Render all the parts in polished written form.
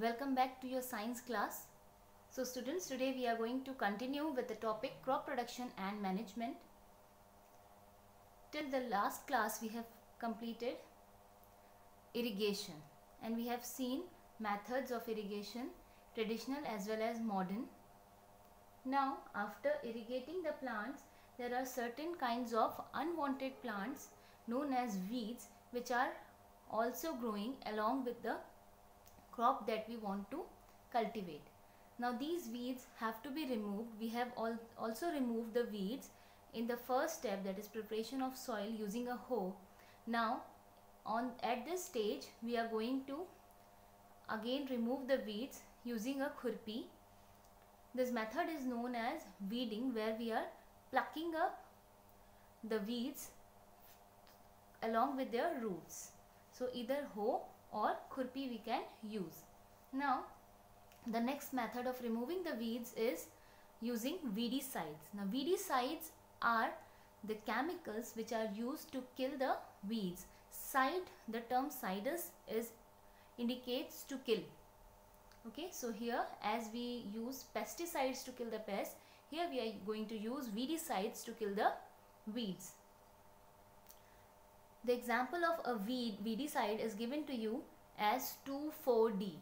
Welcome back to your science class. So students, today we are going to continue with the topic crop production and management. Till the last class we have completed irrigation and we have seen methods of irrigation, traditional as well as modern. Now after irrigating the plants, there are certain kinds of unwanted plants known as weeds which are also growing along with the crop that we want to cultivate. Now these weeds have to be removed. We have also removed the weeds in the first step, that is preparation of soil using a hoe. Now at this stage we are going to again remove the weeds using a khurpi. This method is known as weeding, where we are plucking up the weeds along with their roots. So either hoe or khurpi we can use. Now the next method of removing the weeds is using weedicides. Now weedicides are the chemicals which are used to kill the weeds. Side, the term sidus indicates to kill. Okay, so here as we use pesticides to kill the pests, here we are going to use weedicides to kill the weeds. The example of a weedicide is given to you as 2,4-D.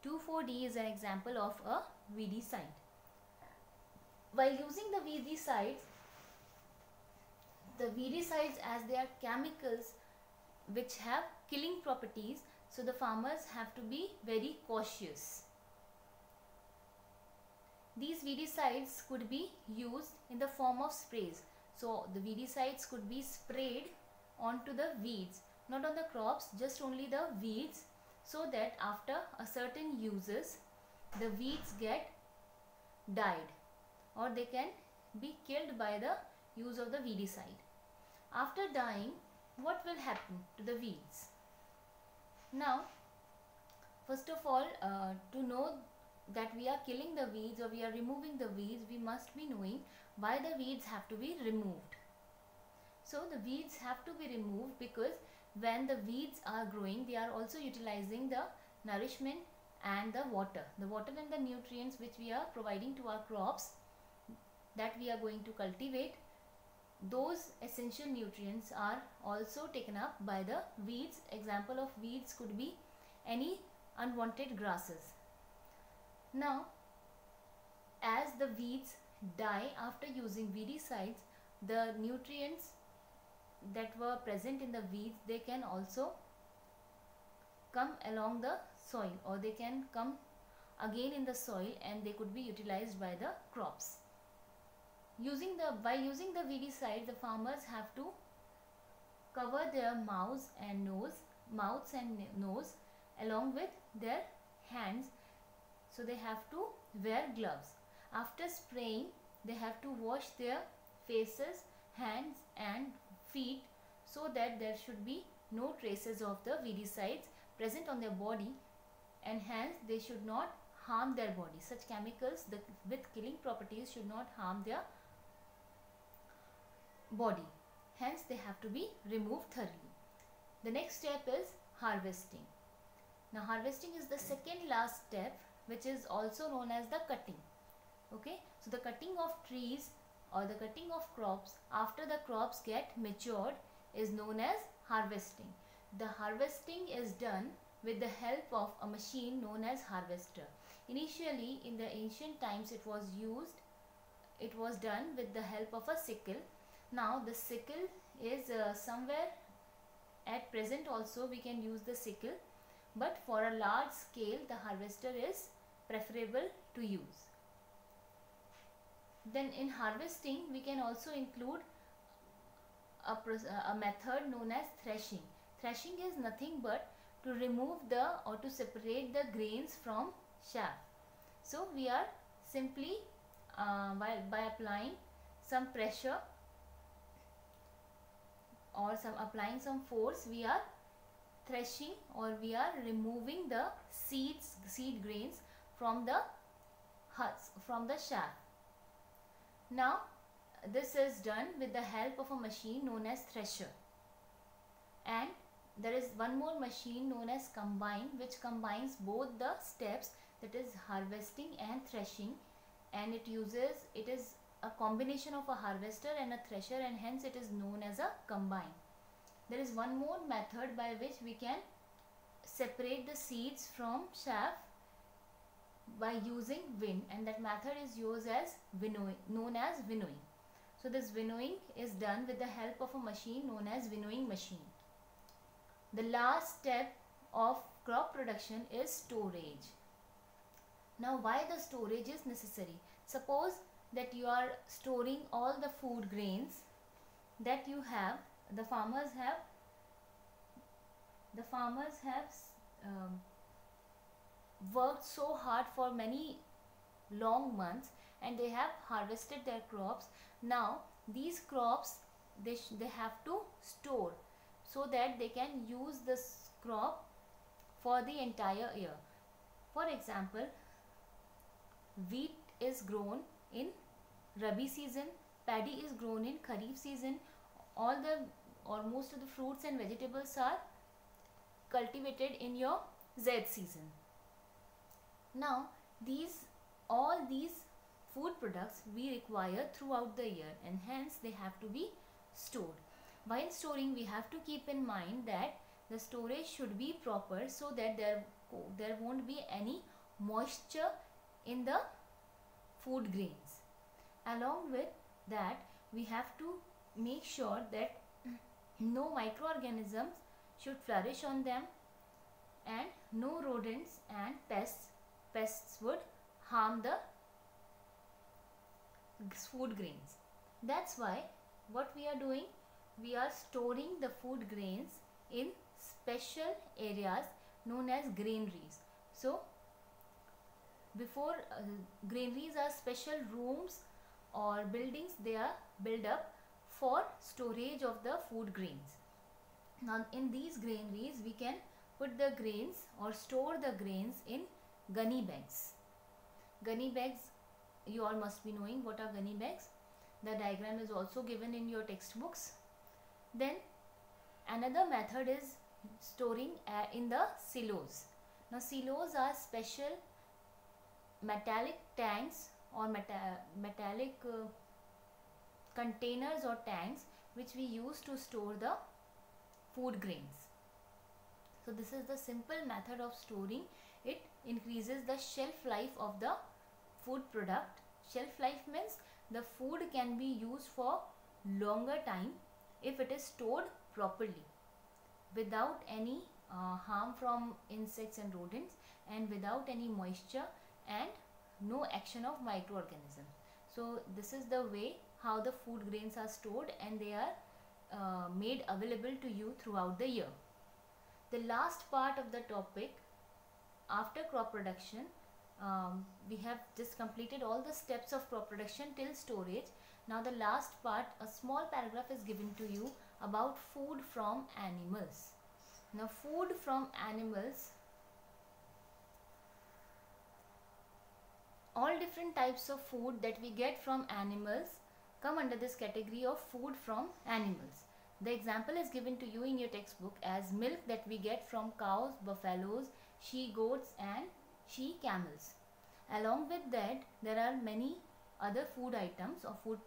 2,4-D is an example of a weedicide. While using the weedicides as they are chemicals which have killing properties, so the farmers have to be very cautious. These weedicides could be used in the form of sprays. So the weedicides could be sprayed onto the weeds, not on the crops, just only the weeds, so that after a certain uses the weeds get died or they can be killed by the use of the weedicide. After dying, what will happen to the weeds? Now first of all, to know that we are killing the weeds or we are removing the weeds, we must be knowing why the weeds have to be removed. So the weeds have to be removed because when the weeds are growing, they are also utilizing the nourishment and the water and the nutrients which we are providing to our crops that we are going to cultivate. Those essential nutrients are also taken up by the weeds. Example of weeds could be any unwanted grasses. Now as the weeds die after using weedicides, the nutrients that were present in the weeds, they can also come along the soil, or they can come again in the soil and they could be utilized by the crops. By using the weedicide, the farmers have to cover their mouths and nose along with their hands, so they have to wear gloves. After spraying, they have to wash their faces, hands and feet, so that there should be no traces of the weedicides present on their body, and hence they should not harm their body. Such chemicals with killing properties should not harm their body, hence they have to be removed thoroughly. The next step is harvesting. Now harvesting is the second last step, which is also known as the cutting. Okay, so the cutting of trees or the cutting of crops after the crops get matured is known as harvesting. The harvesting is done with the help of a machine known as harvester. Initially in the ancient times it was done with the help of a sickle. Now the sickle is somewhere at present also we can use the sickle, but for a large scale the harvester is preferable to use. Then in harvesting we can also include a method known as threshing. Threshing is nothing but to remove or to separate the grains from chaff. So we are simply by applying some pressure or applying some force, we are threshing or we are removing the seed grains from the husk, from the chaff. Now this is done with the help of a machine known as thresher, and there is one more machine known as combine, which combines both the steps, that is harvesting and threshing, and it is a combination of a harvester and a thresher, and hence it is known as a combine. There is one more method by which we can separate the seeds from chaff by using wind, and that method is used as winnowing, known as winnowing. So this winnowing is done with the help of a machine known as winnowing machine. The last step of crop production is storage. Now why the storage is necessary? Suppose that you are storing all the food grains that you have, the farmers have worked so hard for many long months, and they have harvested their crops. Now these crops they have to store so that they can use this crop for the entire year. For example, wheat is grown in Rabi season, paddy is grown in Kharif season, most of the fruits and vegetables are cultivated in your Zaid season. Now all these food products we require throughout the year, and hence they have to be stored. While storing, we have to keep in mind that the storage should be proper, so that there won't be any moisture in the food grains. Along with that, we have to make sure that no microorganisms should flourish on them, and no rodents and pests would harm the food grains. That's why what we are doing, we are storing the food grains in special areas known as granaries. So before granaries are special rooms or buildings, they are built up for storage of the food grains. Now in these granaries we can put the grains or store the grains in gunny bags. Gunny bags, you all must be knowing what are gunny bags. The diagram is also given in your textbooks. Then another method is storing in the silos. Now silos are special metallic tanks or metallic containers or tanks which we use to store the food grains. So this is the simple method of storing. It increases the shelf life of the food product. Shelf life means the food can be used for longer time if it is stored properly, without any harm from insects and rodents, and without any moisture and no action of microorganisms. So this is the way how the food grains are stored, and they are made available to you throughout the year. The last part of the topic, after crop production, we have just completed all the steps of crop production till storage. Now the last part, a small paragraph is given to you about food from animals. Now food from animals, all different types of food that we get from animals come under this category of food from animals. The example is given to you in your textbook as milk that we get from cows, buffaloes, she goats and she camels. Along with that, there are many other food items or food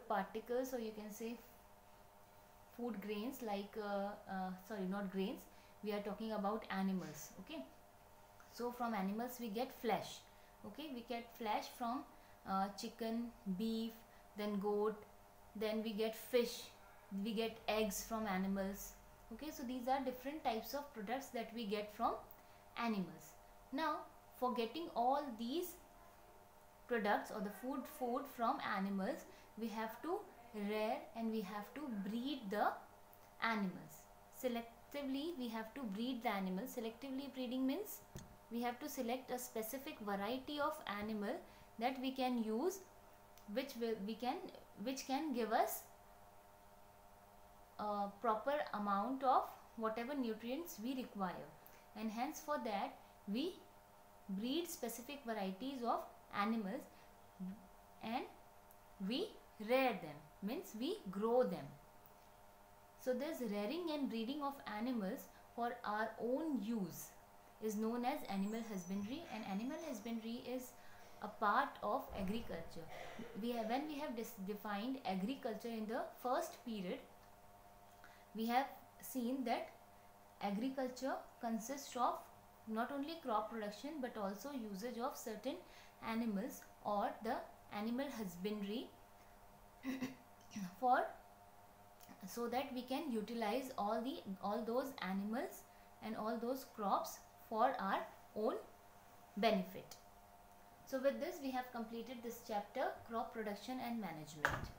particles, or you can say food grains, like sorry, not grains, we are talking about animals. Okay, so from animals we get flesh. Okay, we get flesh from chicken, beef, then goat, then we get fish, we get eggs from animals. Okay, so these are different types of products that we get from animals. Now for getting all these products or the food from animals, we have to rear and we have to breed the animals. Selectively we have to breed the animals. Selectively breeding means we have to select a specific variety of animal that we can use, which can give us a proper amount of whatever nutrients we require, and hence for that we breed specific varieties of animals and we rear them, means we grow them. So this rearing and breeding of animals for our own use is known as animal husbandry, and animal husbandry is a part of agriculture. When we have defined agriculture in the first period, we have seen that agriculture consists of not only crop production but also usage of certain animals or the animal husbandry for so that we can utilize all those animals and all those crops for our own benefit. So with this we have completed this chapter, crop production and management.